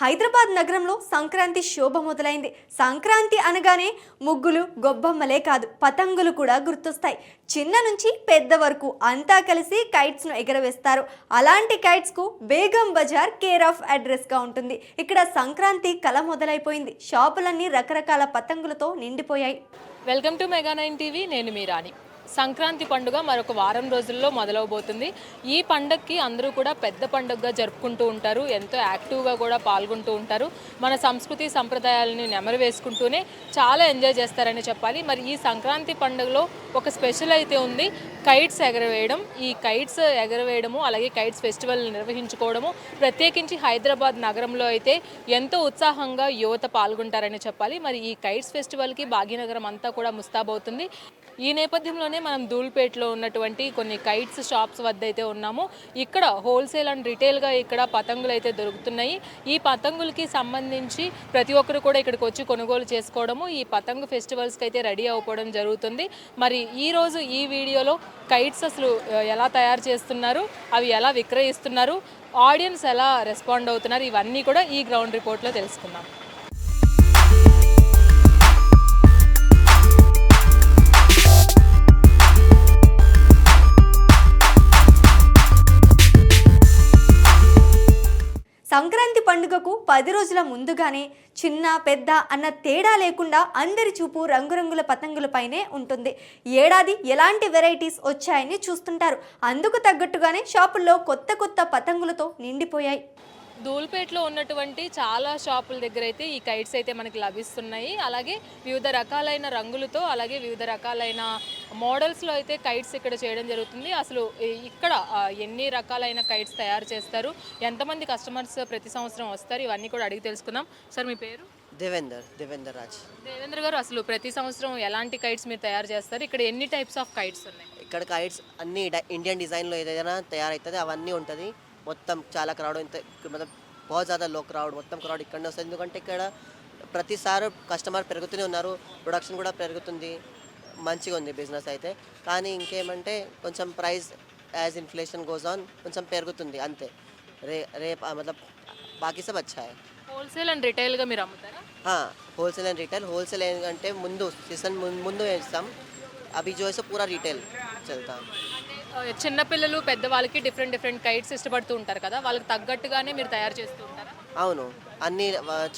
హైదరాబాద్ నగరంలో సంక్రాంతి శోభ మొదలైంది. సంక్రాంతి అనగానే ముగ్గులు, గొబ్బమ్మలే కాదు పతంగులు కూడా గుర్తొస్తాయి. చిన్న నుంచి పెద్ద వరకు అంతా కలిసి కైట్స్ను ఎగరవేస్తారు. అలాంటి కైట్స్కు బేగం బజార్ కేర్ ఆఫ్ అడ్రస్గా ఉంటుంది. ఇక్కడ సంక్రాంతి కళ మొదలైపోయింది. షాపులన్నీ రకరకాల పతంగులతో నిండిపోయాయి. Welcome to mega 9 TV. నేను మీ రాణి. సంక్రాంతి పండుగ మరొక వారం రోజుల్లో మొదలవబోతుంది. ఈ పండగకి అందరూ కూడా పెద్ద పండుగగా జరుపుకుంటూ ఉంటారు. ఎంతో యాక్టివ్గా కూడా పాల్గొంటూ ఉంటారు. మన సంస్కృతి సంప్రదాయాలని నెమరు వేసుకుంటూనే చాలా ఎంజాయ్ చేస్తారని చెప్పాలి. మరి ఈ సంక్రాంతి పండుగలో ఒక స్పెషల్ అయితే ఉంది, కైట్స్ ఎగరవేయడం. ఈ కైట్స్ ఎగరవేయడము అలాగే కైట్స్ ఫెస్టివల్ నిర్వహించుకోవడము ప్రత్యేకించి హైదరాబాద్ నగరంలో అయితే ఎంతో ఉత్సాహంగా యువత పాల్గొంటారని చెప్పాలి. మరి ఈ కైట్స్ ఫెస్టివల్కి భాగ్యనగరం అంతా కూడా ముస్తాబవుతుంది. ఈ నేపథ్యంలోనే మనం ధూల్పేటలో ఉన్నటువంటి కొన్ని కైట్స్ షాప్స్ వద్ద అయితే ఉన్నాము. ఇక్కడ హోల్సేల్ అండ్ రిటైల్గా ఇక్కడ పతంగులు అయితే దొరుకుతున్నాయి. ఈ పతంగులకి సంబంధించి ప్రతి ఒక్కరు కూడా ఇక్కడికి వచ్చి కొనుగోలు చేసుకోవడము, ఈ పతంగు ఫెస్టివల్స్కి అయితే రెడీ అయిపోవడం జరుగుతుంది. మరి ఈరోజు ఈ వీడియోలో కైట్స్ అసలు ఎలా తయారు చేస్తున్నారు, అవి ఎలా విక్రయిస్తున్నారు, ఆడియన్స్ ఎలా రెస్పాండ్ అవుతున్నారు, ఇవన్నీ కూడా ఈ గ్రౌండ్ రిపోర్ట్లో తెలుసుకుందాం. సంక్రాంతి పండుగకు 10 రోజుల ముందుగానే చిన్న పెద్ద అన్న తేడా లేకుండా అందరి చూపు రంగురంగుల పతంగులపైనే ఉంటుంది. ఏడాది ఎలాంటి వెరైటీస్ వచ్చాయని చూస్తుంటారు. అందుకు తగ్గట్టుగానే షాపుల్లో కొత్త కొత్త పతంగులతో నిండిపోయాయి. ధూల్పేటలో ఉన్నటువంటి చాలా షాపుల దగ్గర అయితే ఈ కైట్స్ అయితే మనకి లభిస్తున్నాయి. అలాగే వివిధ రకాలైన రంగులతో అలాగే వివిధ రకాలైన మోడల్స్లో అయితే కైట్స్ ఇక్కడ చేయడం జరుగుతుంది. అసలు ఇక్కడ ఎన్ని రకాలైన కైట్స్ తయారు చేస్తారు, ఎంతమంది కస్టమర్స్ ప్రతి సంవత్సరం వస్తారు, ఇవన్నీ కూడా అడిగి తెలుసుకుందాం. సార్ మీ పేరు? దేవేందర్ రాజ్. దేవేంద్ర గారు, అసలు ప్రతి సంవత్సరం ఎలాంటి కైట్స్ మీరు తయారు చేస్తారు? ఇక్కడ ఎన్ని టైప్స్ ఆఫ్ కైట్స్ ఉన్నాయి? ఇక్కడ కైట్స్ అన్ని ఇండియన్ డిజైన్లో ఏదైనా తయారవుతుంది అవన్నీ ఉంటుంది. మొత్తం చాలా క్రౌడ్ मतलब बहुत ज़्यादा लोग క్రౌడ్ మొత్తం క్రౌడ్ ఇక్కడనే వస్తుంది. ఎందుకంటే ఇక్కడ ప్రతిసారి కస్టమర్ పెరుగుతూనే ఉన్నారు, ప్రొడక్షన్ కూడా పెరుగుతుంది, మంచిగా ఉంది బిజినెస్ అయితే. కానీ ఇంకేమంటే కొంచెం price as inflation goes on కొంచెం పెరుగుతుంది అంతే. రేపు मतलब బాకీ సబ్ అచ్చా హై. హోల్సేల్ అండ్ రిటైల్గా మీరు అమ్ముతారా? Wholesale and retail. హోల్సేల్ ఏంటంటే ముందు సీజన్ ముందు వేస్తాం, అవి जो है पूरा रिटेल चलता. చిన్నపిల్లలు పెద్దవాళ్ళకి డిఫరెంట్ కైట్స్ ఇష్టపడుతూ ఉంటారు కదా, వాళ్ళకి తగ్గట్టుగానే మీరు తయారు చేస్తూ ఉంటారా? అవును, అన్ని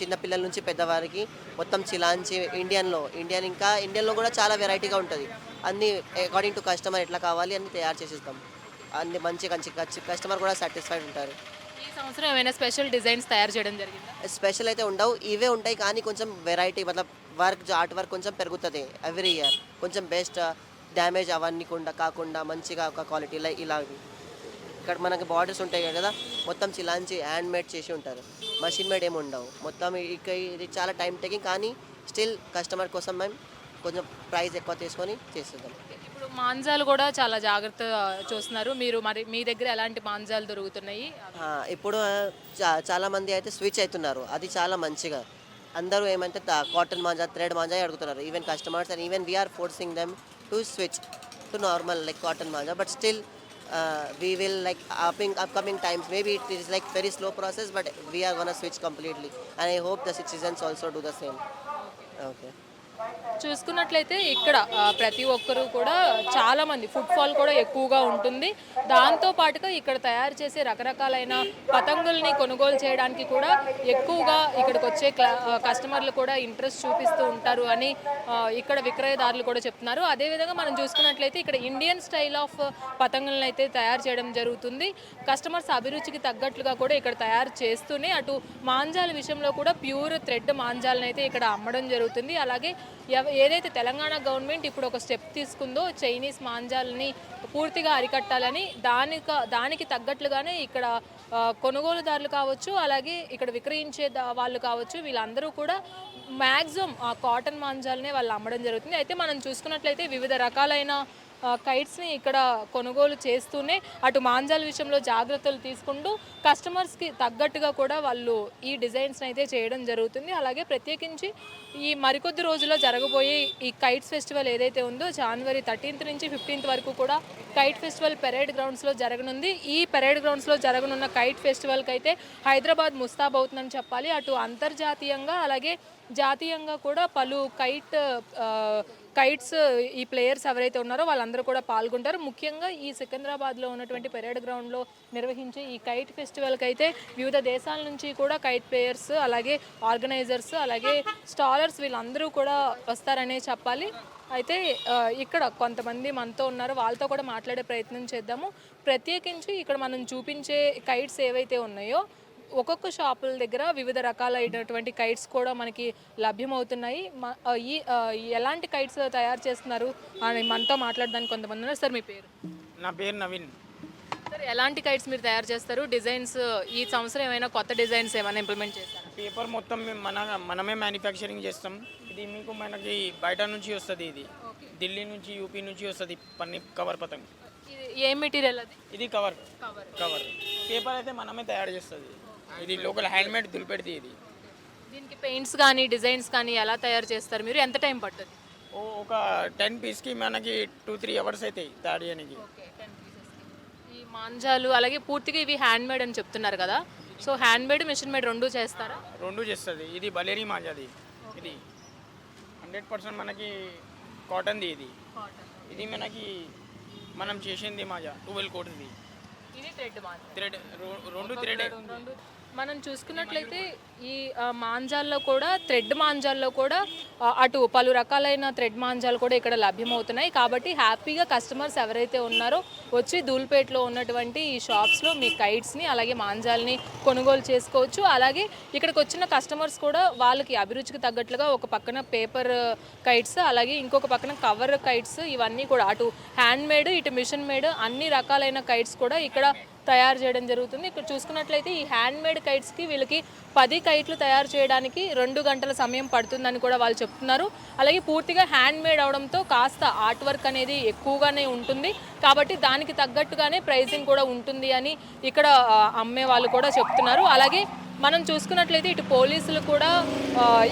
చిన్న పిల్లల నుంచి పెద్దవారికి మొత్తం చిలాంచి ఇండియన్లో కూడా చాలా వెరైటీగా ఉంటుంది. అన్ని అకార్డింగ్ టు కస్టమర్ ఎట్లా కావాలి అన్ని తయారు చేసిస్తాం. అన్ని మంచి కస్టమర్ కూడా సాటిస్ఫైడ్ ఉంటారు. ఈ సంవత్సరం ఏమైనా స్పెషల్ డిజైన్స్ తయారు చేయడం జరిగిందా? స్పెషల్ అయితే ఉండవు, ఇవే ఉంటాయి. కానీ కొంచెం వెరైటీ मतलब ఆర్ట్ వర్క్ కొంచెం పెరుగుతుంది ఎవ్రీ ఇయర్. కొంచెం బెస్ట్ డ్యామేజ్ అవన్నీ కాకుండా మంచిగా ఒక క్వాలిటీ ఇలా ఇక్కడ మనకి బార్డర్స్ ఉంటాయి కదా, మొత్తం చిలాంచి హ్యాండ్ మేడ్ చేసి ఉంటారు, మషిన్ మేడ్ ఏమి ఉండవు. మొత్తం ఇది చాలా టైం టేకింగ్, కానీ స్టిల్ కస్టమర్ కోసం మేము కొంచెం ప్రైస్ ఎక్కువ తీసుకొని చేస్తున్నాం. ఇప్పుడు మాంజాలు కూడా చాలా జాగ్రత్తగా చూస్తున్నారు మీరు. మరి మీ దగ్గర ఎలాంటి మాంజాలు దొరుకుతున్నాయి? ఇప్పుడు చాలామంది అయితే స్విచ్ అవుతున్నారు, అది చాలా మంచిగా. అందరూ ఏమంటే కాటన్ మాంజా, థ్రెడ్ మాంజా అడుగుతున్నారు. Even customers and even we are forcing them to switch to normal like cotton manja, but still we will like upcoming times maybe it is like very slow process, but we are gonna switch completely and I hope the citizens also do the same. Okay. చూసుకున్నట్లయితే ఇక్కడ ప్రతి ఒక్కరూ కూడా చాలామంది footfall కూడా ఎక్కువగా ఉంటుంది. దాంతో పాటుగా ఇక్కడ తయారు చేసే రకరకాలైన పతంగుల్ని కొనుగోలు చేయడానికి కూడా ఎక్కువగా ఇక్కడికి వచ్చే కస్టమర్లు కూడా ఇంట్రెస్ట్ చూపిస్తూ ఉంటారు అని ఇక్కడ విక్రయదారులు కూడా చెప్తున్నారు. అదేవిధంగా మనం చూసుకున్నట్లయితే ఇక్కడ ఇండియన్ స్టైల్ ఆఫ్ పతంగులను అయితే తయారు చేయడం జరుగుతుంది. కస్టమర్స్ అభిరుచికి తగ్గట్లుగా కూడా ఇక్కడ తయారు చేస్తూనే అటు మాంజాల విషయంలో కూడా ప్యూర్ థ్రెడ్ మాంజాలను అయితే ఇక్కడ అమ్మడం జరుగుతుంది. అలాగే ఏదైతే తెలంగాణ గవర్నమెంట్ ఇప్పుడు ఒక స్టెప్ తీసుకుందో చైనీస్ మాంజాలని పూర్తిగా అరికట్టాలని, దానికి తగ్గట్లుగానే ఇక్కడ కొనుగోలుదారులు కావచ్చు అలాగే ఇక్కడ విక్రయించే వాళ్ళు కావచ్చు, వీళ్ళందరూ కూడా మ్యాక్సిమం కాటన్ మాంజాలనే వాళ్ళు అమ్మడం జరుగుతుంది. అయితే మనం చూసుకున్నట్లయితే వివిధ రకాలైన కైట్స్ని ఇక్కడ కొనుగోలు చేస్తూనే అటు మాంజాల విషయంలో జాగ్రత్తలు తీసుకుంటూ కస్టమర్స్కి తగ్గట్టుగా కూడా వాళ్ళు ఈ డిజైన్స్ని అయితే చేయడం జరుగుతుంది. అలాగే ప్రత్యేకించి ఈ మరికొద్ది రోజుల్లో జరగబోయే ఈ కైట్స్ ఫెస్టివల్ ఏదైతే ఉందో జనవరి 13th నుంచి 15th వరకు కూడా కైట్ ఫెస్టివల్ పెరేడ్ గ్రౌండ్స్లో జరగనుంది. ఈ పెరేడ్ గ్రౌండ్స్లో జరగనున్న కైట్ ఫెస్టివల్కి అయితే హైదరాబాద్ ముస్తాబ్ అవుతుందని చెప్పాలి. అటు అంతర్జాతీయంగా అలాగే జాతీయంగా కూడా పలు కైట్స్ ఈ ప్లేయర్స్ ఎవరైతే ఉన్నారో వాళ్ళందరూ కూడా పాల్గొంటారు. ముఖ్యంగా ఈ సికింద్రాబాద్లో ఉన్నటువంటి పెరేడ్ గ్రౌండ్లో నిర్వహించే ఈ కైట్ ఫెస్టివల్కి అయితే వివిధ దేశాల నుంచి కూడా కైట్ ప్లేయర్స్ అలాగే ఆర్గనైజర్స్ అలాగే స్టాలర్స్ వీళ్ళందరూ కూడా వస్తారనే చెప్పాలి. అయితే ఇక్కడ కొంతమంది మనతో ఉన్నారు, వాళ్ళతో కూడా మాట్లాడే ప్రయత్నం చేద్దాము. ప్రత్యేకించి ఇక్కడ మనం చూపించే కైట్స్ ఏవైతే ఉన్నాయో ఒక్కొక్క షాపుల దగ్గర వివిధ రకాలైనటువంటి కైట్స్ కూడా మనకి లభ్యమవుతున్నాయి. ఎలాంటి కైట్స్ తయారు చేస్తున్నారు అని మనతో మాట్లాడడానికి కొంతమంది ఉన్నారు. సార్ మీ పేరు? నా పేరు నవీన్. సార్ ఎలాంటి కైట్స్ మీరు తయారు చేస్తారు? డిజైన్స్ ఈ సంవత్సరం ఏమైనా కొత్త డిజైన్స్ ఏమైనా ఇంప్లిమెంట్ చేస్తారా? పేపర్ మొత్తం మనమే మ్యానుఫ్యాక్చరింగ్ చేస్తాం. ఇది మీకు మనకి బయట నుంచి వస్తుంది. ఇది ఢిల్లీ నుంచి యూపీ నుంచి వస్తుంది. పన్ని కవర్ పతంగ్. ఇది ఏ మెటీరియల్? అది ఇది కవర్. పేపర్ అయితే మనమే తయారు చేస్తుంది. ఇది లోకల్ హ్యాండ్మేడ్ దులిపెడితే. ఇది దీనికి పెయింట్స్ కానీ డిజైన్స్ కానీ ఎలా తయారు చేస్తారు మీరు? ఎంత టైం పడుతుంది? ఒక 10 పీస్కి మనకి 2-3 అవర్స్ అవుతాయి తయారు చేయడానికి. ఈ మాంజాలు అలాగే పూర్తిగా ఇవి హ్యాండ్మేడ్ అని చెప్తున్నారు కదా, సో హ్యాండ్మేడ్ మిషన్ మేడ్ రెండు చేస్తారా? రెండు చేస్తుంది. ఇది బలేరీ మాంజాది. ఇది 100% మనకి కాటన్ది. ఇది మనకి మనం చేసింది మాజా 12 కోట్ది. ఇది థ్రెడ్ మాంజా. రెండు థ్రెడ్. మనం చూసుకున్నట్లయితే ఈ మాంజాల్లో కూడా థ్రెడ్ మాంజాల్లో కూడా అటు పలు రకాలైన థ్రెడ్ మాంజాలు కూడా ఇక్కడ లభ్యమవుతున్నాయి. కాబట్టి హ్యాపీగా కస్టమర్స్ ఎవరైతే ఉన్నారో వచ్చి ధూల్పేట్లో ఉన్నటువంటి ఈ షాప్స్లో మీ కైట్స్ని అలాగే మాంజాలని కొనుగోలు చేసుకోవచ్చు. అలాగే ఇక్కడికి వచ్చిన కస్టమర్స్ కూడా వాళ్ళకి అభిరుచికి తగ్గట్లుగా ఒక పక్కన పేపర్ కైట్స్ అలాగే ఇంకొక పక్కన కవర్ కైట్స్ ఇవన్నీ కూడా అటు హ్యాండ్మేడ్ ఇటు మిషన్ మేడ్ అన్ని రకాలైన కైట్స్ కూడా ఇక్కడ తయారు చేయడం జరుగుతుంది. ఇక్కడ చూసుకున్నట్లయితే ఈ హ్యాండ్మేడ్ కైట్స్కి వీళ్ళకి 10 కైట్లు తయారు చేయడానికి 2 గంటల సమయం పడుతుందని కూడా వాళ్ళు చెప్తున్నారు. అలాగే పూర్తిగా హ్యాండ్మేడ్ అవడంతో కాస్త ఆర్ట్ వర్క్ అనేది ఎక్కువగానే ఉంటుంది. కాబట్టి దానికి తగ్గట్టుగానే ప్రైసింగ్ కూడా ఉంటుంది అని ఇక్కడ అమ్మే వాళ్ళు కూడా చెప్తున్నారు. అలాగే మనం చూసుకున్నట్లయితే ఇటు పోలీసులు కూడా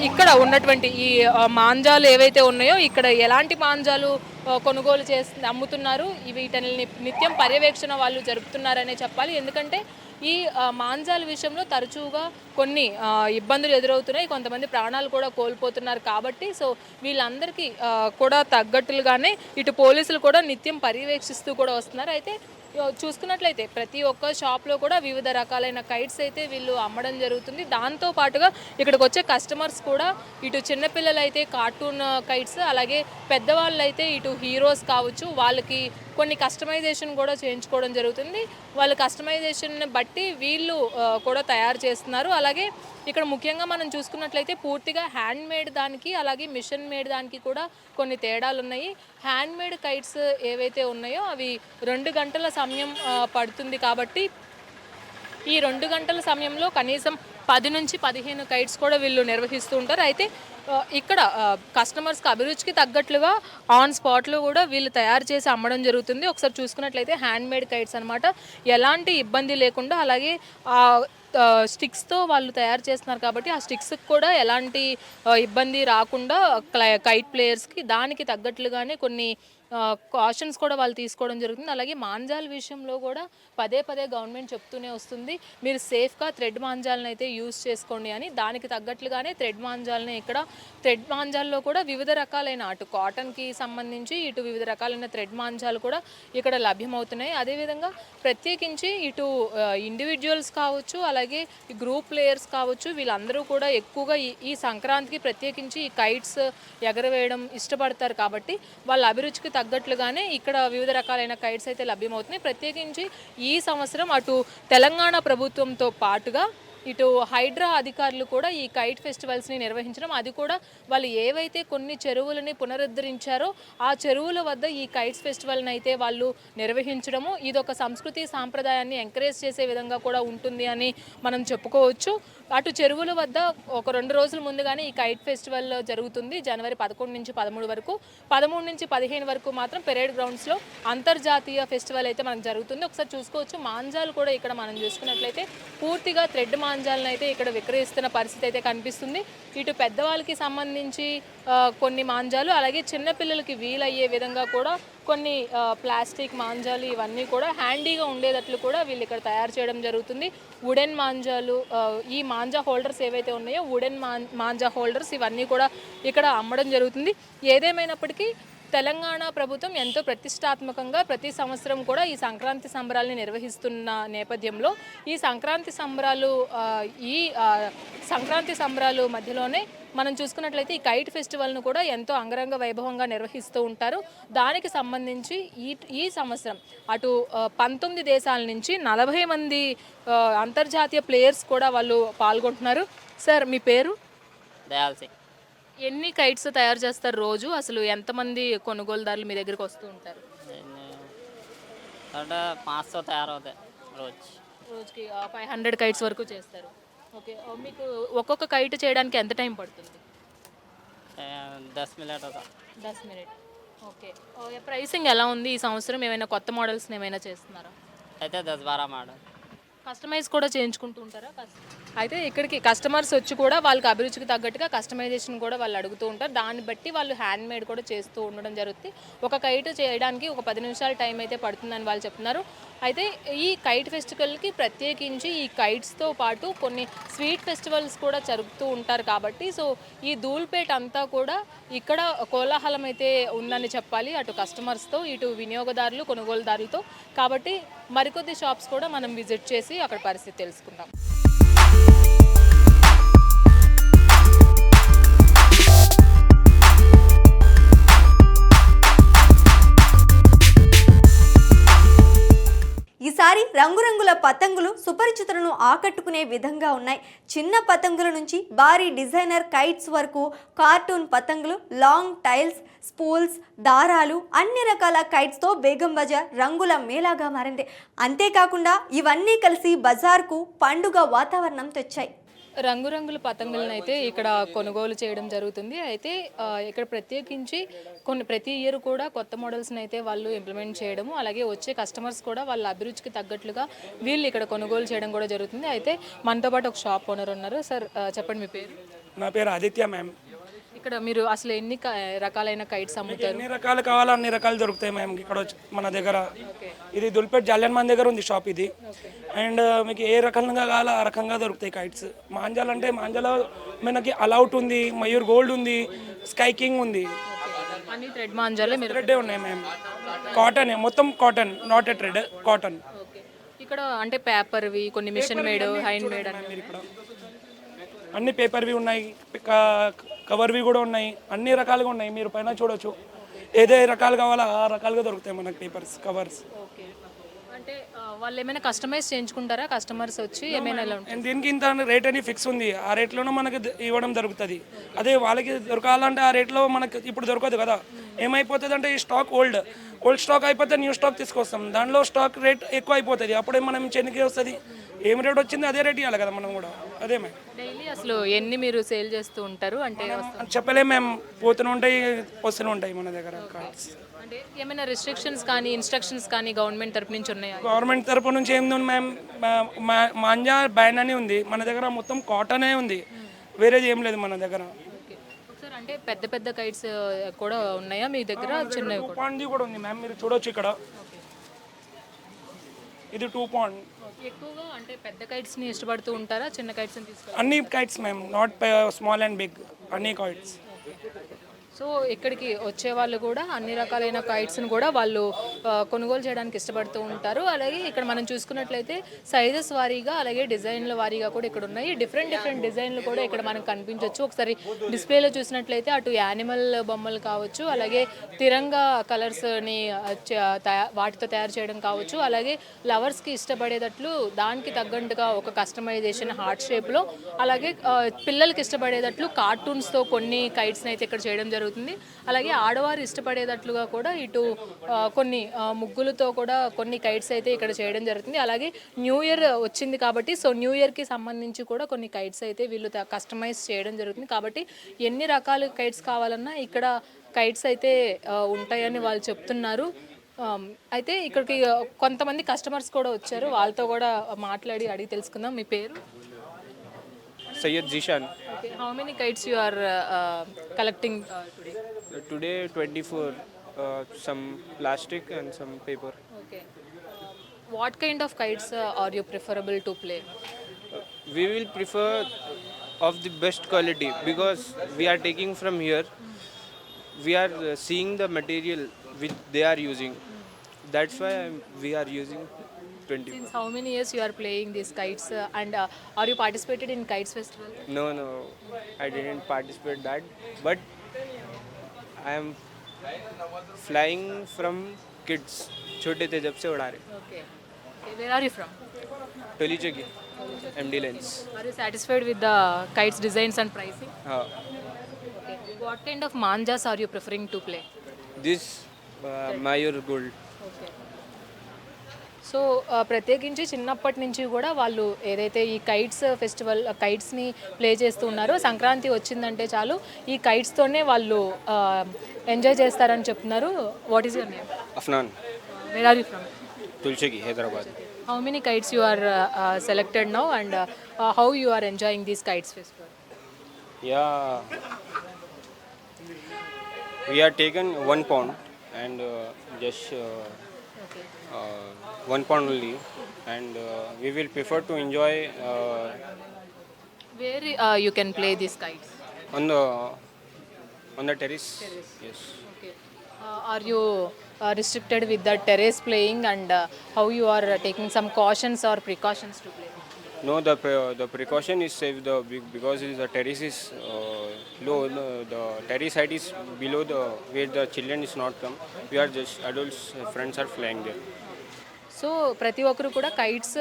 ఇక్కడ ఉన్నటువంటి ఈ మాంజాలు ఏవైతే ఉన్నాయో ఇక్కడ ఎలాంటి మాంజాలు కొనుగోలు అమ్ముతున్నారు వీటిని నిత్యం పర్యవేక్షణ వాళ్ళు జరుపుతున్నారనే చెప్పాలి. ఎందుకంటే ఈ మాంజాల విషయంలో తరచుగా కొన్ని ఇబ్బందులు ఎదురవుతున్నాయి, కొంతమంది ప్రాణాలు కూడా కోల్పోతున్నారు. కాబట్టి సో వీళ్ళందరికీ కూడా తగ్గట్టుగానే ఇటు పోలీసులు కూడా నిత్యం పర్యవేక్షిస్తూ కూడా వస్తున్నారు. అయితే చూసుకున్నట్లయితే ప్రతి ఒక్క షాప్లో కూడా వివిధ రకాలైన కైట్స్ అయితే వీళ్ళు అమ్మడం జరుగుతుంది. దాంతో పాటుగా ఇక్కడికి వచ్చే కస్టమర్స్ కూడా ఇటు చిన్నపిల్లలు అయితే కార్టూన్ కైట్స్ అలాగే పెద్దవాళ్ళు అయితే ఇటు హీరోస్ కావచ్చు వాళ్ళకి కొన్ని కస్టమైజేషన్ కూడా చేయించుకోవడం జరుగుతుంది. వాళ్ళ కస్టమైజేషన్ బట్టి వీళ్ళు కూడా తయారు చేస్తున్నారు. అలాగే ఇక్కడ ముఖ్యంగా మనం చూసుకున్నట్లయితే పూర్తిగా హ్యాండ్మేడ్ దానికి అలాగే మిషన్ మేడ్ దానికి కూడా కొన్ని తేడాలు ఉన్నాయి. హ్యాండ్మేడ్ కైట్స్ ఏవైతే ఉన్నాయో అవి 2 గంటల సమయం పడుతుంది. కాబట్టి ఈ 2 గంటల సమయంలో కనీసం 10 నుంచి 15 కైట్స్ కూడా వీళ్ళు నిర్వహిస్తూ ఉంటారు. అయితే ఇక్కడ కస్టమర్స్కి అభిరుచికి తగ్గట్లుగా ఆన్ స్పాట్లో కూడా వీళ్ళు తయారు చేసి అమ్మడం జరుగుతుంది. ఒకసారి చూసుకున్నట్లయితే హ్యాండ్మేడ్ కైట్స్ అనమాట, ఎలాంటి ఇబ్బంది లేకుండా అలాగే స్టిక్స్తో వాళ్ళు తయారు చేస్తున్నారు. కాబట్టి ఆ స్టిక్స్కి కూడా ఎలాంటి ఇబ్బంది రాకుండా కైట్ ప్లేయర్స్కి దానికి తగ్గట్లుగానే కొన్ని కాషన్స్ కూడా వాళ్ళు తీసుకోవడం జరుగుతుంది. అలాగే మాంజాల విషయంలో కూడా పదే గవర్నమెంట్ చెప్తూనే వస్తుంది, మీరు సేఫ్గా థ్రెడ్ మాంజాలను అయితే యూజ్ చేసుకోండి అని. దానికి తగ్గట్లుగానే థ్రెడ్ మాంజాలని ఇక్కడ థ్రెడ్ మాంజాల్లో కూడా వివిధ రకాలైన అటు కాటన్కి సంబంధించి ఇటు వివిధ రకాలైన థ్రెడ్ మాంజాలు కూడా ఇక్కడ లభ్యమవుతున్నాయి. అదేవిధంగా ప్రత్యేకించి ఇటు ఇండివిజువల్స్ కావచ్చు అలాగే గ్రూప్ ప్లేయర్స్ కావచ్చు వీళ్ళందరూ కూడా ఎక్కువగా ఈ సంక్రాంతికి ప్రత్యేకించి ఈ కైట్స్ ఎగరవేయడం ఇష్టపడతారు. కాబట్టి వాళ్ళ అభిరుచికి తగ్గట్లుగానే ఇక్కడ వివిధ రకాలైన కైట్స్ అయితే లభ్యమవుతున్నాయి. ప్రత్యేకించి ఈ సంవత్సరం అటు తెలంగాణ ప్రభుత్వంతో పాటుగా ఇటు హైడ్రా అధికారులు కూడా ఈ కైట్ ఫెస్టివల్స్ని నిర్వహించడం, అది కూడా వాళ్ళు ఏవైతే కొన్ని చెరువులని పునరుద్ధరించారో ఆ చెరువుల వద్ద ఈ కైట్స్ ఫెస్టివల్ని అయితే వాళ్ళు నిర్వహించడము ఇదొక సంస్కృతి సాంప్రదాయాన్ని ఎంకరేజ్ చేసే విధంగా కూడా ఉంటుంది అని మనం చెప్పుకోవచ్చు. అటు చెరువుల వద్ద ఒక 2 రోజుల ముందుగానే ఈ కైట్ ఫెస్టివల్ జరుగుతుంది. జనవరి 11 నుంచి 13 వరకు, 13 నుంచి 15 వరకు మాత్రం పెరేడ్ గ్రౌండ్స్లో అంతర్జాతీయ ఫెస్టివల్ అయితే మనకు జరుగుతుంది. ఒకసారి చూసుకోవచ్చు, మాంజాలు కూడా ఇక్కడ మనం చూసుకున్నట్లయితే పూర్తిగా థ్రెడ్ మాంజాలను అయితే ఇక్కడ విక్రయిస్తున్న పరిస్థితి అయితే కనిపిస్తుంది. ఇటు పెద్దవాళ్ళకి సంబంధించి కొన్ని మాంజాలు, అలాగే చిన్నపిల్లలకి వీలయ్యే విధంగా కూడా కొన్ని ప్లాస్టిక్ మాంజాలు ఇవన్నీ కూడా హ్యాండీగా ఉండేటట్లు కూడా వీళ్ళు ఇక్కడ తయారు చేయడం జరుగుతుంది. వుడెన్ మాంజాలు, ఈ మాంజా హోల్డర్స్ ఏవైతే ఉన్నాయో వుడెన్ మాంజా హోల్డర్స్ ఇవన్నీ కూడా ఇక్కడ అమ్మడం జరుగుతుంది. ఏదేమైనప్పటికీ తెలంగాణ ప్రభుత్వం ఎంతో ప్రతిష్టాత్మకంగా ప్రతి సంవత్సరం కూడా ఈ సంక్రాంతి సంబరాల్ని నిర్వహిస్తున్న నేపథ్యంలో ఈ సంక్రాంతి సంబరాలు మధ్యలోనే మనం చూసుకున్నట్లయితే ఈ కైట్ ఫెస్టివల్ను కూడా ఎంతో అంగరంగ వైభవంగా నిర్వహిస్తూ ఉంటారు. దానికి సంబంధించి ఈ సంవత్సరం అటు 19 దేశాల నుంచి 40 మంది అంతర్జాతీయ ప్లేయర్స్ కూడా వాళ్ళు పాల్గొంటున్నారు. సార్, మీ పేరు? దయాల్ సింగ్. ఎన్ని కైట్స్ తయారు చేస్తారు రోజు? అసలు ఎంతమంది కొనుగోలుదారులు మీ దగ్గరికి వస్తూ ఉంటారు? అంటే 500 తయారవుతాయి రోజుకి 500 కైట్స్ వరకు చేస్తారు. ఓకే, మీకు ఒక్కొక్క కైట్ చేయడానికి ఎంత టైం పడుతుంది? 10 మినిట్ అవుతా. 10 మినిట్. ఓకే, ప్రైసింగ్ ఎలా ఉంది ఈ సంవత్సరం? ఏమైనా కొత్త మోడల్స్ని ఏమైనా చేస్తున్నారా? అయితే 10-12 మోడల్. కస్టమైజ్ కూడా చేయించుకుంటూ ఉంటారా? అయితే ఇక్కడికి కస్టమర్స్ వచ్చి కూడా వాళ్ళకి అభిరుచికి తగ్గట్టుగా కస్టమైజేషన్ కూడా వాళ్ళు అడుగుతూ ఉంటారు. దాన్ని బట్టి వాళ్ళు హ్యాండ్ మేడ్ కూడా చేస్తూ ఉండడం జరుగుతుంది. ఒక కైట్ చేయడానికి ఒక 10 నిమిషాల టైం అయితే పడుతుందని వాళ్ళు చెప్తున్నారు. అయితే ఈ కైట్ ఫెస్టివల్కి ప్రత్యేకించి ఈ కైట్స్తో పాటు కొన్ని స్వీట్ ఫెస్టివల్స్ కూడా జరుపుతూ ఉంటారు కాబట్టి సో ఈ ధూల్పేట అంతా కూడా ఇక్కడ కోలాహలం అయితే ఉందని చెప్పాలి, అటు కస్టమర్స్తో ఇటు వినియోగదారులు కొనుగోలుదారులతో. కాబట్టి మరికొద్ది షాప్స్ కూడా మనం విజిట్ చేసి అక్కడ పరిస్థితి తెలుసుకుందాం. ఈసారి రంగురంగుల పతంగులు సుపరిచితులను ఆకట్టుకునే విధంగా ఉన్నాయి. చిన్న పతంగుల నుంచి భారీ డిజైనర్ కైట్స్ వరకు కార్టూన్ పతంగులు, లాంగ్ టైల్స్, స్పూల్స్, దారాలు, అన్ని రకాల కైట్స్తో బేగం బజార్ రంగుల మేళాగా మారింది. అంతేకాకుండా ఇవన్నీ కలిసి బజార్కు పండుగ వాతావరణం తెచ్చాయి. రంగురంగుల పతంగులను అయితే ఇక్కడ కొనుగోలు చేయడం జరుగుతుంది. అయితే ఇక్కడ ప్రత్యేకించి ప్రతి ఇయర్ కూడా కొత్త మోడల్స్ని అయితే వాళ్ళు ఇంప్లిమెంట్ చేయడము, అలాగే వచ్చే కస్టమర్స్ కూడా వాళ్ళ అభిరుచికి తగ్గట్లుగా వీళ్ళు ఇక్కడ కొనుగోలు చేయడం కూడా జరుగుతుంది. అయితే మనతో పాటు ఒక షాప్ ఓనర్ ఉన్నారు. సార్, చెప్పండి మీ పేరు? నా పేరు ఆదిత్య మ్యామ్. ఇక్కడ మీరు అసలు ఎన్ని రకాలైన కైట్స్ అమ్ముతారు? ఎన్ని రకాలు కావాలో అన్ని రకాలు దొరుకుతాయి మ్యామ్ ఇక్కడ మన దగ్గర. ఇది దుల్పేట్ జాలియన్ దగ్గర ఉంది షాప్ ఇది. అండ్ మీకు ఏ రకంగా కావాలో ఆ రకంగా దొరుకుతాయి కైట్స్. మాంజాలు అంటే మాంజాలో మనకి అలౌట్ ఉంది, మయూర్ గోల్డ్ ఉంది, స్కై కింగ్ ఉంది. అన్ని థ్రెడ్ మాంజాలే మీరు? థ్రెడ్డే ఉన్నాయి మ్యామ్. కాటన్, మొత్తం cotton, not a thread, cotton. ఇక్కడ అంటే పేపర్వి, కొన్ని మిషన్ మేడ్, హ్యాండ్ మేడ్ మీరు ఇక్కడ అన్ని పేపర్వి ఉన్నాయి, కవర్వి కూడా ఉన్నాయి, అన్ని రకాలుగా ఉన్నాయి. మీరు పైన చూడొచ్చు, ఏదే రకాలు కావాలో ఆ రకాలుగా దొరుకుతాయి మనకి పేపర్స్, కవర్స్. అంటే వాళ్ళు ఏమైనా కస్టమైజ్ చేయించుకుంటారా కస్టమర్స్ వచ్చి? ఏమైనా దీనికి ఇంత రేట్ అని ఫిక్స్ ఉంది, ఆ రేట్లోనే మనకి ఇవ్వడం జరుగుతుంది. అదే వాళ్ళకి దొరకాలంటే ఆ రేట్లో మనకి ఇప్పుడు దొరకదు కదా. ఏమైపోతుంది అంటే ఈ స్టాక్ ఓల్డ్ స్టాక్ అయిపోతే న్యూ స్టాక్ తీసుకొస్తాం, దానిలో స్టాక్ రేట్ ఎక్కువ అయిపోతుంది. అప్పుడే మనం చెన్నికి వస్తుంది, ఏం రేట్ వచ్చింది అదే రేట్ ఇవ్వాలి కదా మనం కూడా. అదే మ్యామ్. డైలీ అసలు ఎన్ని మీరు సేల్ చేస్తూ ఉంటారు? అంటే చెప్పలేము మేము, పోతూనే ఉంటాయి వస్తూనే ఉంటాయి మన దగ్గర కార్డ్స్. అంటే ఏమైనా రిస్ట్రిక్షన్స్ కానీ ఇన్స్ట్రక్షన్స్ కానీ గవర్నమెంట్ తరపు నుంచి ఉన్నాయా? గవర్నమెంట్ తరపు నుంచి ఏమి మ్యామ్, మాంజా బ్యాన్ అని ఉంది మన దగ్గర, మొత్తం కాటనే ఉంది, వేరేది ఏం లేదు మన దగ్గర. ఒకసారి అంటే పెద్ద పెద్ద కైట్స్ కూడా ఉన్నాయా మీ దగ్గర? చిన్నవి కూడా ఉంది మ్యామ్, మీరు చూడొచ్చు ఇక్కడ. ఇది 2 పాయింట్. ఎక్కువగా అంటే పెద్ద కైట్స్ని ఇష్టపడుతూ ఉంటారా, చిన్న కైట్స్ని తీసుకుంటారా? అన్ని kites ma'am, not small and big, అన్ని కైట్స్. సో ఇక్కడికి వచ్చే వాళ్ళు కూడా అన్ని రకాలైన కైట్స్ని కూడా వాళ్ళు కొనుగోలు చేయడానికి ఇష్టపడుతూ ఉంటారు. అలాగే ఇక్కడ మనం చూసుకున్నట్లయితే సైజెస్ వారీగా అలాగే డిజైన్ల వారీగా కూడా ఇక్కడ ఉన్నాయి. డిఫరెంట్ డిజైన్లు కూడా ఇక్కడ మనకు కనిపించవచ్చు. ఒకసారి డిస్ప్లేలో చూసినట్లయితే అటు యానిమల్ బొమ్మలు కావచ్చు, అలాగే తిరంగా కలర్స్ని వాటితో తయారు చేయడం కావచ్చు, అలాగే లవర్స్కి ఇష్టపడేటట్లు దానికి తగ్గట్టుగా ఒక కస్టమైజేషన్ హార్ట్ షేప్లో, అలాగే పిల్లలకి ఇష్టపడేటట్లు కార్టూన్స్తో కొన్ని కైట్స్ని అయితే ఇక్కడ చేయడం జరుగుతుంది. అలాగే ఆడవారు ఇష్టపడేటట్లుగా కూడా ఇటు కొన్ని ముగ్గులతో కూడా కొన్ని కైట్స్ అయితే ఇక్కడ చేయడం జరుగుతుంది. అలాగే న్యూ ఇయర్ వచ్చింది కాబట్టి సో న్యూ ఇయర్కి సంబంధించి కూడా కొన్ని కైట్స్ అయితే వీళ్ళు కస్టమైజ్ చేయడం జరుగుతుంది. కాబట్టి ఎన్ని రకాల కైట్స్ కావాలన్నా ఇక్కడ కైట్స్ అయితే ఉంటాయని వాళ్ళు చెప్తున్నారు. అయితే ఇక్కడికి కొంతమంది కస్టమర్స్ కూడా వచ్చారు, వాళ్ళతో కూడా మాట్లాడి అడిగి తెలుసుకుందాం. మీ పేరు? Sayyid Zishan. Okay. How many kites you are collecting today? Today 24, some plastic and some paper. Okay. What kind of kites are you preferable to play? We will prefer of the best quality because we are taking from here. We are seeing the material which they are using. That's why we are using 24. Since how many years you are playing these kites and are you participated in kites festival? No, I didn't participate that. But I am flying from kids. छोटे थे जब से उड़ा रहे. Okay. Where are you from? टोलीचगी, MD Lens. Are you satisfied with the kites designs and pricing? हाँ. Okay. What kind of manjas are you preferring to play? This Mayur Gold. Okay. So ప్రత్యేకించి చిన్నప్పటి నుంచి కూడా వాళ్ళు ఏదైతే ఈ kites festival కైట్స్ని play చేస్తూ ఉన్నారో సంక్రాంతి వచ్చిందంటే చాలు ఈ కైట్స్తోనే వాళ్ళు ఎంజాయ్ చేస్తారని చెప్తున్నారు. What is your name? Afnan. Where are you from? Tulchagi, Hyderabad. How many kites you are selected now and how you are enjoying these kites festival? Yeah. We are taken 1 pound and just 1 pound only, and we will prefer to enjoy where you can play these kites? on the terrace. Yes. Okay. Are you restricted with the terrace playing and how you are taking some cautions or precautions to play? No, the precaution is safe because the terrace is low. The terrace height is below the where the children is not come. We are just adults, friends are flying there. So ప్రతి ఒక్కరు కూడా kites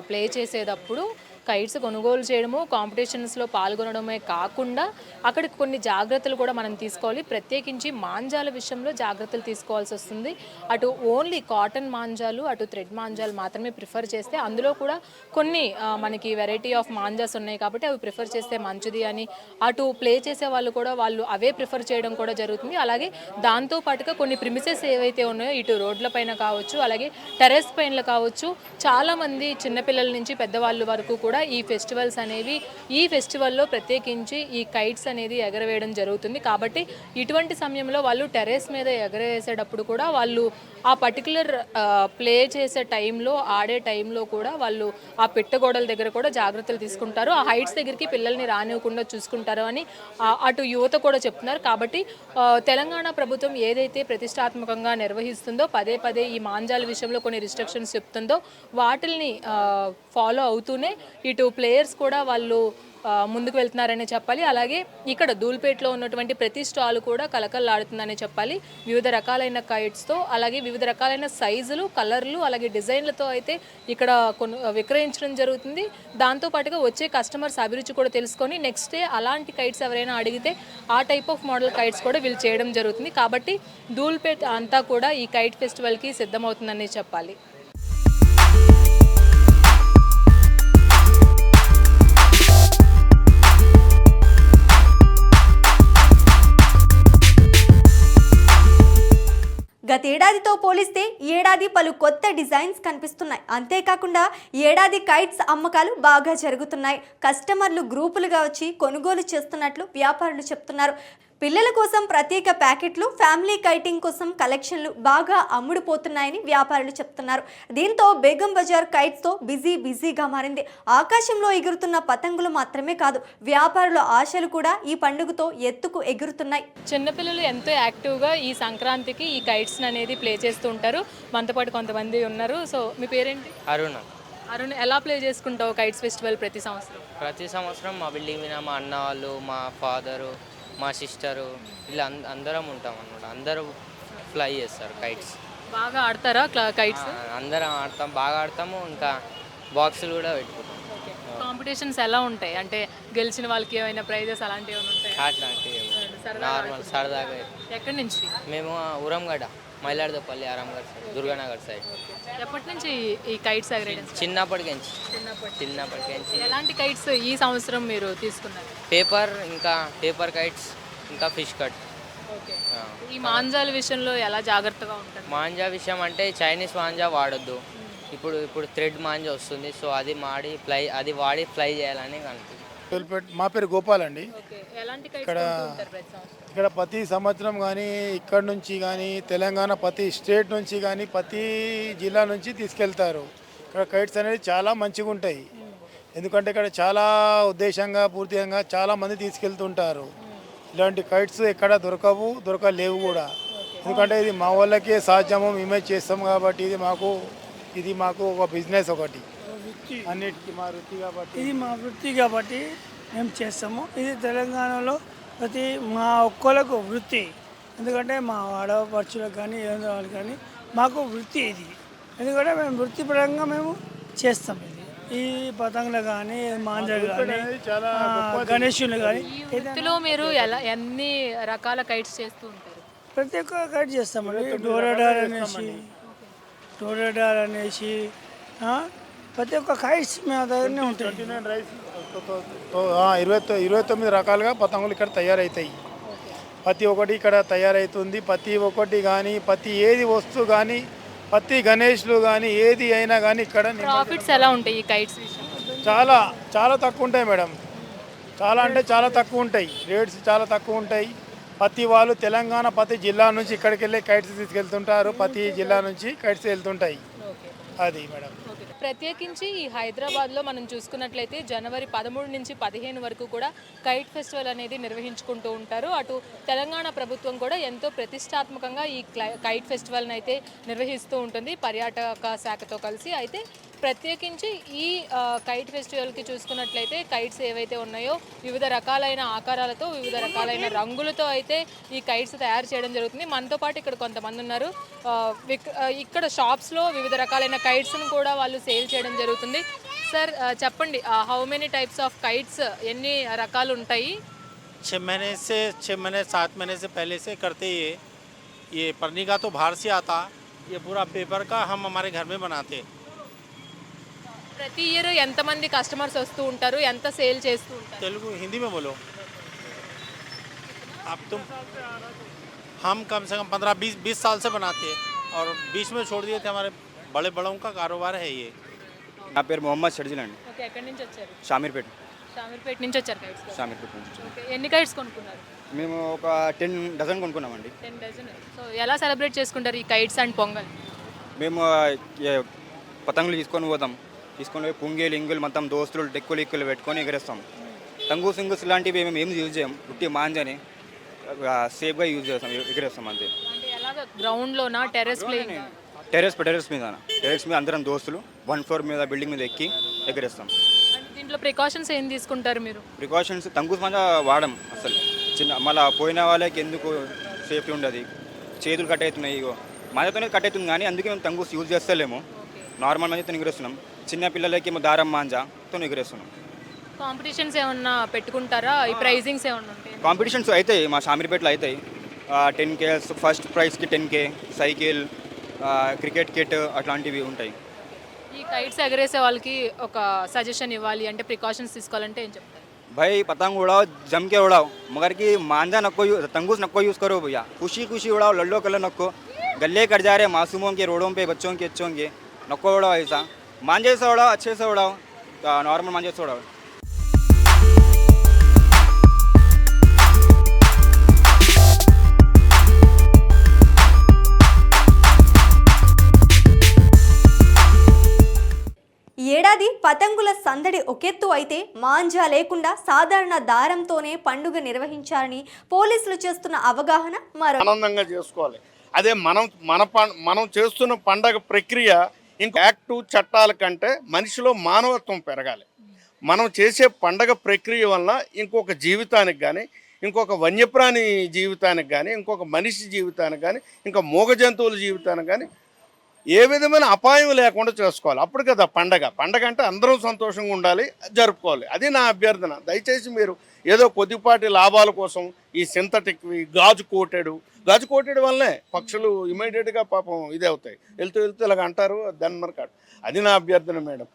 play చేసేటప్పుడు kites కొనుగోలు చేయడము కాంపిటీషన్స్లో పాల్గొనడమే కాకుండా అక్కడికి కొన్ని జాగ్రత్తలు కూడా మనం తీసుకోవాలి. ప్రత్యేకించి మాంజాల విషయంలో జాగ్రత్తలు తీసుకోవాల్సి వస్తుంది. అటు ఓన్లీ కాటన్ మాంజాలు అటు థ్రెడ్ మాంజాలు మాత్రమే ప్రిఫర్ చేస్తే, అందులో కూడా కొన్ని మనకి వెరైటీ ఆఫ్ మాంజాస్ ఉన్నాయి కాబట్టి అవి ప్రిఫర్ చేస్తే మంచిది అని అటు ప్లే చేసే వాళ్ళు కూడా వాళ్ళు అవే ప్రిఫర్ చేయడం కూడా జరుగుతుంది. అలాగే దాంతోపాటుగా కొన్ని ప్రిమిసెస్ ఏవైతే ఉన్నాయో ఇటు రోడ్ల పైన కావచ్చు, అలాగే టెరెస్ పైనలు కావచ్చు, చాలామంది చిన్నపిల్లల నుంచి పెద్దవాళ్ళు వరకు కూడా ఈ ఫెస్టివల్స్ అనేవి ఈ ఫెస్టివల్లో ప్రత్యేకించి ఈ కైట్స్ అనేది ఎగరవేయడం జరుగుతుంది. కాబట్టి ఇటువంటి సమయంలో వాళ్ళు టెర్రస్ మీద ఎగరవేసేటప్పుడు కూడా వాళ్ళు ఆ పర్టికులర్ ప్లే చేసే టైంలో ఆడే టైంలో కూడా వాళ్ళు ఆ పిట్టగోడల దగ్గర కూడా జాగ్రత్తలు తీసుకుంటారు. ఆ హైట్స్ దగ్గరికి పిల్లల్ని రానివ్వకుండా చూసుకుంటారు అని అటు యువత కూడా చెప్తున్నారు. కాబట్టి తెలంగాణ ప్రభుత్వం ఏదైతే ప్రతిష్టాత్మకంగా నిర్వహిస్తుందో పదే ఈ మాంజాల విషయంలో కొన్ని రిస్ట్రిక్షన్స్ చెప్తుందో వాటిల్ని ఫాలో అవుతూనే ఇటు ప్లేయర్స్ కూడా వాళ్ళు ముందుకు వెళ్తున్నారనే చెప్పాలి. అలాగే ఇక్కడ ధూల్పేటలో ఉన్నటువంటి ప్రతి స్టాల్ కూడా కలకల్లాడుతుందనే చెప్పాలి. వివిధ రకాలైన కైట్స్తో అలాగే వివిధ రకాలైన సైజులు, కలర్లు, అలాగే డిజైన్లతో అయితే ఇక్కడ విక్రయించడం జరుగుతుంది. దాంతోపాటుగా వచ్చే కస్టమర్స్ అభిరుచి కూడా తెలుసుకొని నెక్స్ట్ డే అలాంటి కైట్స్ ఎవరైనా అడిగితే ఆ టైప్ ఆఫ్ మోడల్ కైట్స్ కూడా వీళ్ళు చేయడం జరుగుతుంది. కాబట్టి ధూల్పేట్ అంతా కూడా ఈ కైట్ ఫెస్టివల్కి సిద్ధమవుతుందనే చెప్పాలి. గతేడాదితో పోలిస్తే ఈ ఏడాది పలు కొత్త డిజైన్స్ కనిపిస్తున్నాయి. అంతేకాకుండా ఈ ఏడాది కైట్స్ అమ్మకాలు బాగా జరుగుతున్నాయి. కస్టమర్లు గ్రూపులుగా వచ్చి కొనుగోలు చేస్తున్నట్లు వ్యాపారులు చెప్తున్నారు. పిల్లల కోసం ప్రత్యేక ప్యాకెట్లు, ఫ్యామిలీ కైటింగ్ కోసం కలెక్షన్లు బాగా అమ్ముడుపోతున్నాయని వ్యాపారులు చెప్తున్నారు. దీంతో బేగం బజార్ కైట్స్తో బిజీగా మారింది. ఆకాశంలో ఎగురుతున్న పతంగులు మాత్రమే కాదు, వ్యాపారుల ఆశలు కూడా ఈ పండుగతో ఎత్తుకు ఎగురుతున్నాయి. చిన్నపిల్లలు ఎంతో యాక్టివ్గా ఈ సంక్రాంతికి ఈ కైట్స్ అనేది ప్లే చేస్తూ ఉంటారు. మనతో పాటు కొంతమంది ఉన్నారు. సో మీ పేరేంటి? అరుణ్, ఎలా ప్లే చేసుకుంటావు కైట్స్ ఫెస్టివల్ ప్రతి సంవత్సరం? ప్రతి సంవత్సరం మా బిల్డింగ్ మీద మా అన్న వాళ్ళు, మా ఫాదరు, మా సిస్టరు ఇలా అందరం ఉంటాం అన్నమాట. అందరూ ఫ్లై చేస్తారు కైట్స్. బాగా ఆడతారా కైట్స్? అందరం ఆడతాం, బాగా ఆడతాము. ఇంకా బాక్సులు కూడా పెట్టుకుంటాం. కాంపిటీషన్స్ ఎలా ఉంటాయి? అంటే గెలిచిన వాళ్ళకి ఏమైనా ప్రైజెస్ అలాంటివి ఏమైనా ఉంటాయి? అట్లాంటివి నార్మల్ సరదాగా. ఎక్కడి నుంచి? మేము ఉరంగడ్డ, మైలాడుపల్లి, ఆరాంగఢ్ సైడ్, దుర్గానగర్ సైడ్. ఎప్పటి నుంచి ఈ కైట్స్ ఎగరేయడం? చిన్నప్పటికెంచి. ఎలాంటి కైట్స్ ఈ సంవత్సరం మీరు తీసుకున్నారు? పేపర్ కైట్స్, ఇంకా ఫిష్ కట్. ఓకే. ఈ మాంజాల విషయంలో ఎలా జాగ్రత్తగా ఉంటారు? మాంజా విషయం అంటే చైనీస్ మాంజా వాడొద్దు. ఇప్పుడు థ్రెడ్ మాంజా వస్తుంది. సో అది వాడి ఫ్లై చేయాలని అనుకుంటున్నాను. మా పేరు గోపాల్ అండి. ఓకే. ఎలాంటి కైట్స్ ఇక్కడ కొంటుంటారు ప్రతి సంవత్సరం? ఇక్కడ ప్రతి సంవత్సరం కానీ ఇక్కడ నుంచి కానీ తెలంగాణ ప్రతి స్టేట్ నుంచి కానీ ప్రతి జిల్లా నుంచి తీసుకెళ్తారు. ఇక్కడ కైట్స్ అనేది చాలా మంచిగా ఉంటాయి. ఎందుకంటే ఇక్కడ చాలా ఉద్దేశంగా పూర్తిగా చాలా మంది తీసుకెళ్తుంటారు. ఇలాంటి కైట్స్ ఎక్కడ దొరకలేవు కూడా. ఎందుకంటే ఇది మా వాళ్ళకే సాధ్యము, మేమే చేస్తాం కాబట్టి ఇది మాకు ఒక బిజినెస్ ఒకటి. అన్నిటికీ మా వృత్తి కాబట్టి ఇది మా వృత్తి కాబట్టి మేము చేస్తాము. ఇది తెలంగాణలో మా ఒక్కళ్ళకు వృత్తి. ఎందుకంటే మా ఆడపడుచులకు కానీ ఏదో వాళ్ళకి కానీ మాకు వృత్తి ఇది. ఎందుకంటే మేము వృత్తిపరంగా మేము చేస్తాం. ఈ పతంగులు కానీ మాంజాలు కానీ గణేశులు కానీ ఈ వృత్తిలో మీరు ఎన్ని రకాల కైట్స్ చేస్తూ ఉంటారు? ప్రతి ఒక్క కైట్ చేస్తామండి. డోరడార్ అనేసి ప్రతి ఒక్క కైట్స్ మా దగ్గరనే ఉంటాయి. 29 రకాలుగా పతంగులు ఇక్కడ తయారవుతాయి. ప్రతి ఒక్కటి ఇక్కడ తయారవుతుంది. ప్రతి ఒక్కటి కానీ ప్రతి ఏది వస్తువు కానీ ప్రతి గణేష్లు కానీ ఏది అయినా కానీ ఇక్కడ ప్రాఫిట్స్ ఎలా ఉంటాయి ఈ కైట్స్ విషయంలో? చాలా తక్కువ ఉంటాయి మేడం. చాలా తక్కువ ఉంటాయి. రేట్స్ చాలా తక్కువ ఉంటాయి. ప్రతి వాళ్ళు తెలంగాణ ప్రతి జిల్లా నుంచి ఇక్కడికి వెళ్ళి కైట్స్ తీసుకెళ్తుంటారు. ప్రతి జిల్లా నుంచి కైట్స్ వెళ్తుంటాయి. అది మేడం. ప్రత్యేకించి ఈ హైదరాబాద్లో మనం చూసుకున్నట్లయితే జనవరి 13 నుంచి 15 వరకు కూడా కైట్ ఫెస్టివల్ అనేది నిర్వహించుకుంటూ ఉంటారు. అటు తెలంగాణ ప్రభుత్వం కూడా ఎంతో ప్రతిష్టాత్మకంగా ఈ కైట్ ఫెస్టివల్ని అయితే నిర్వహిస్తూ ఉంటుంది పర్యాటక శాఖతో కలిసి. అయితే ప్రత్యేకించి ఈ కైట్ ఫెస్టివల్కి చూసుకున్నట్లయితే కైట్స్ ఏవైతే ఉన్నాయో వివిధ రకాలైన ఆకారాలతో, వివిధ రకాలైన రంగులతో అయితే ఈ కైట్స్ తయారు చేయడం జరుగుతుంది. మనతో పాటు ఇక్కడ కొంతమంది ఉన్నారు. ఇక్కడ షాప్స్లో వివిధ రకాలైన కైట్స్ను కూడా వాళ్ళు సేల్ చేయడం జరుగుతుంది. సార్ చెప్పండి, how many types of kites, ఎన్ని రకాలు ఉంటాయి? 6 महीने से 7 महीने से पहले से करते ये परनी का तो बाहर से आता. ये पूरा पेपर का हम हमारे घर में बनाते. ప్రతి ఇయర్ ఎంతమంది కస్టమర్స్ వస్తూ ఉంటారు, ఎంత సేల్ చేస్తూ ఉంటారు? तेलुगु हिंदी में बोलो. अब तुम हम कम से कम 15-20 साल से बनाते हैं और बीच में छोड़ दिए थे. हमारे बड़ों का कारोबार है ये. నా పేరు మొహమ్మద్ షర్జిల్ అండి. ఓకే. ఎక్కడి నుంచి వచ్చారు? షామీర్పేట నుంచి వచ్చారు కైట్స్. షామీర్పేట నుంచి. ఓకే. ఎన్ని కైట్స్ కొనుక్కున్నారు? మేము ఒక 10 డజన్ కొనుక్కున్నామండి. 10 డజన్. సో ఎలా సెలబ్రేట్ చేసుకుంటారు ఈ కైట్స్ అండ్ పొంగల్? మేము పతంగులు తీసుకొని పోయి పుంగేలు ఇంగులు మొత్తం దోస్తులు డెక్కులు పెట్టుకొని ఎగరేస్తాం. సింగుస్ లాంటివి మేము ఏం యూజ్ చేయం. పుట్టి మాంజని సేఫ్గా యూజ్ చేస్తాం, ఎగరేస్తాం అంతే. అంటే ఎలాగ గ్రౌండ్లోనా, టెర్రస్ ప్లేయింగ్? టెర్రస్ మీద అందరం దోస్తులు 1 ఫ్లోర్ మీద బిల్డింగ్ మీద ఎక్కి ఎగరేస్తాం. దీంట్లో ప్రికాషన్స్ ఏం తీసుకుంటారు మీరు? ప్రికాషన్స్ తంగూస్ మాంజా వాడడం అసలు. మళ్ళీ పోయిన వాళ్ళకి ఎందుకు సేఫ్టీ ఉండదు. చేతులు కట్ అవుతున్నాయి, ఇగో మాంజాతోనే కట్ అవుతుంది కానీ అందుకే మేము తంగూస్ యూజ్ చేస్తలేము. నార్మల్ మాంజాతో ఎగరేస్తున్నాం. చిన్న పిల్లలకి దారం మాంజాతో ఎగరేస్తున్నాం. కాంపిటీషన్స్ ఏమన్నా పెట్టుకుంటారా? ఈ ప్రైజింగ్స్ ఏమన్నా ఉంటాయి? కాంపిటీషన్స్ అవుతాయి, మా షామీర్పేటలో అవుతాయి. 10K ఫస్ట్ ప్రైజ్కి 10K, సైకిల్, క్రికెట్ కిట్ అట్లాంటివి ఉంటాయి. ఈ కైట్స్ ఎగరేసే వాళ్ళకి ఒక సజెషన్ ఇవ్వాలి అంటే, ప్రికాషన్స్ తీసుకోవాలంటే ఏం చెప్తారు? भाई पतंग उड़ाओ, जम के उड़ाओ, मगर कि मांझा नको तंगूस नको यूज़ करो भैया. खुशी उड़ाओ, लल्लो कलर नको. गले कट जा रहे मासूमों के, रोडों पे बच्चों के नको उड़ाओ. ऐसा मांझे से उड़ाओ, अच्छे से उड़ाओ, नॉर्मल मांझे से उड़ाओ. ఒకెత్తు అయితే మాంజా లేకుండా సాధారణ దారంతోనే పండుగ నిర్వహించాలని పోలీసులు చేస్తున్న అవగాహన మరో ఆనందంగా చేసుకోవాలి. అదే మనం చేస్తున్న పండగ ప్రక్రియ ఇంకో యాక్టు చట్టాల కంటే మనిషిలో మానవత్వం పెరగాలి. మనం చేసే పండగ ప్రక్రియ వల్ల ఇంకొక జీవితానికి కానీ, ఇంకొక వన్యప్రాణి జీవితానికి కానీ, ఇంకొక మనిషి జీవితానికి కానీ, ఇంకా మూగ జంతువుల జీవితానికి కానీ ఏ విధమైన అపాయం లేకుండా చేసుకోవాలి. అప్పుడు కదా పండగ అంటే అందరం సంతోషంగా ఉండాలి, జరుపుకోవాలి. అది నా అభ్యర్థన. దయచేసి మీరు ఏదో కొద్దిపాటి లాభాల కోసం ఈ సింథటిక్వి గాజు కోటెడ్ వల్లనే పక్షులు ఇమీడియట్గా పాపం ఇదే అవుతాయి, వెళ్తూ ఇలాగ అంటారు, దాన్ని మరి కాదు. అది నా అభ్యర్థన మేడం.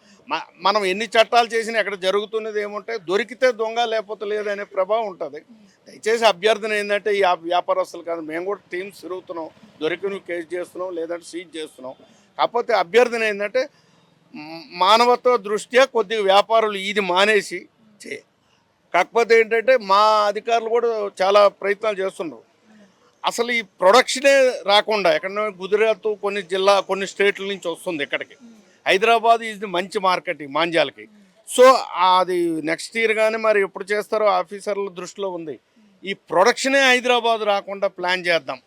మనం ఎన్ని చట్టాలు చేసినా ఎక్కడ జరుగుతున్నది ఏముంటే దొరికితే దొంగ లేకపోతే లేదనే ప్రభావం ఉంటుంది. దయచేసి అభ్యర్థన ఏంటంటే ఈ వ్యాపారస్తులు కాదు, మేము కూడా టీమ్స్ తిరుగుతున్నాం, దొరికిన కేసు చేస్తున్నాం, లేదంటే సీజ్ చేస్తున్నాం. కాకపోతే అభ్యర్థన ఏంటంటే మానవత్వ దృష్ట్యా కొద్దిగా వ్యాపారులు ఇది మానేసి కాకపోతే ఏంటంటే మా అధికారులు కూడా చాలా ప్రయత్నాలు చేస్తున్నారు. అసలు ఈ ప్రొడక్షనే రాకుండా ఎక్కడ గుజరాత్ కొన్ని స్టేట్ల నుంచి వస్తుంది ఇక్కడికి. హైదరాబాద్ ఇది మంచి మార్కెట్ ఈ మాంజాలకి. సో అది నెక్స్ట్ ఇయర్ కానీ మరి ఎప్పుడు చేస్తారో ఆఫీసర్ల దృష్టిలో ఉంది. ఈ ప్రొడక్షనే హైదరాబాద్ రాకుండా ప్లాన్ చేద్దాం.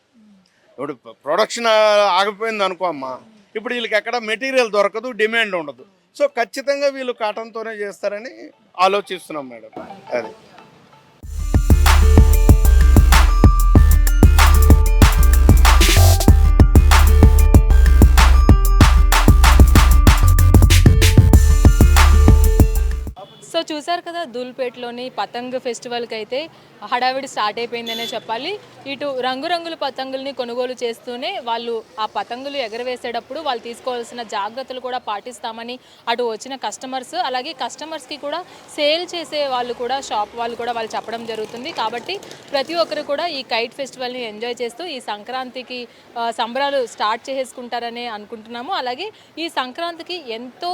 ఇప్పుడు ప్రొడక్షన్ ఆగిపోయింది అనుకో అమ్మా, ఇప్పుడు వీళ్ళకి ఎక్కడ మెటీరియల్ దొరకదు, డిమాండ్ ఉండదు. సో ఖచ్చితంగా వీళ్ళు కాటన్తోనే చేస్తారని ఆలోచిస్తున్నాం మేడం. అది సో చూసారు కదా, ధూల్పేటలోని పతంగ్ ఫెస్టివల్కి అయితే హడావిడి స్టార్ట్ అయిపోయిందనే చెప్పాలి. ఇటు రంగురంగుల పతంగుల్ని కొనుగోలు చేస్తూనే వాళ్ళు ఆ పతంగులు ఎగరవేసేటప్పుడు వాళ్ళు తీసుకోవాల్సిన జాగ్రత్తలు కూడా పాటిస్తామని అటు వచ్చిన కస్టమర్స్, అలాగే కస్టమర్స్కి కూడా సేల్ చేసే వాళ్ళు కూడా, షాప్ వాళ్ళు కూడా వాళ్ళు చెప్పడం జరుగుతుంది. కాబట్టి ప్రతి ఒక్కరు కూడా ఈ కైట్ ఫెస్టివల్ని ఎంజాయ్ చేస్తూ ఈ సంక్రాంతికి సంబరాలు స్టార్ట్ చేసుకుంటారని అనుకుంటున్నాము. అలాగే ఈ సంక్రాంతికి ఎంతో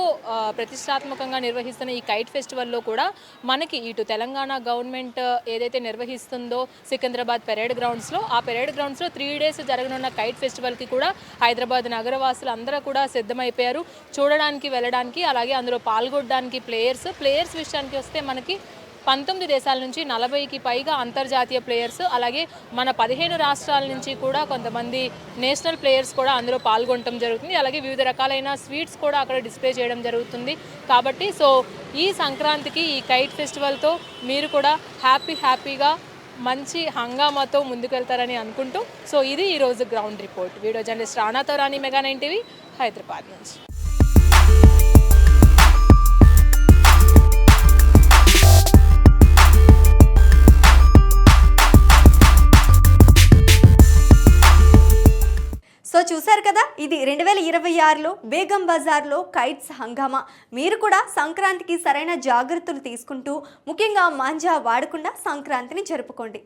ప్రతిష్టాత్మకంగా నిర్వహిస్తున్న ఈ కైట్ ఫెస్టివల్లో కూడా మనకి ఇటు తెలంగాణ గవర్నమెంట్ ఏదైతే నిర్వహిస్తుందో సికింద్రాబాద్ పెరేడ్ గ్రౌండ్స్లో, ఆ పెరేడ్ గ్రౌండ్స్లో 3 days జరగనున్న కైట్ ఫెస్టివల్కి కూడా హైదరాబాద్ నగరవాసులు అందరూ కూడా సిద్ధమైపోయారు చూడడానికి, వెళ్ళడానికి. అలాగే అందులో పాల్గొనడానికి ప్లేయర్స్ విషయానికి వస్తే మనకి 19 దేశాల నుంచి 40కి పైగా అంతర్జాతీయ ప్లేయర్స్, అలాగే మన 15 రాష్ట్రాల నుంచి కూడా కొంతమంది నేషనల్ ప్లేయర్స్ కూడా అందులో పాల్గొనడం జరుగుతుంది. అలాగే వివిధ రకాలైన స్వీట్స్ కూడా అక్కడ డిస్ప్లే చేయడం జరుగుతుంది. కాబట్టి సో ఈ సంక్రాంతికి ఈ కైట్ ఫెస్టివల్తో మీరు కూడా హ్యాపీగా మంచి హంగామాతో ముందుకెళ్తారని అనుకుంటూ, సో ఇది ఈరోజు గ్రౌండ్ రిపోర్ట్. వీడియో జర్నలిస్ట్ రాణాతో రాణి, మెగా 9 టీవీ, హైదరాబాద్ నుంచి. సో చూసారు కదా, ఇది 2026లో బేగం బజార్లో కైట్స్ హంగామా. మీరు కూడా సంక్రాంతికి సరైన జాగ్రత్తలు తీసుకుంటూ ముఖ్యంగా మాంజా వాడకుండా సంక్రాంతిని జరుపుకోండి.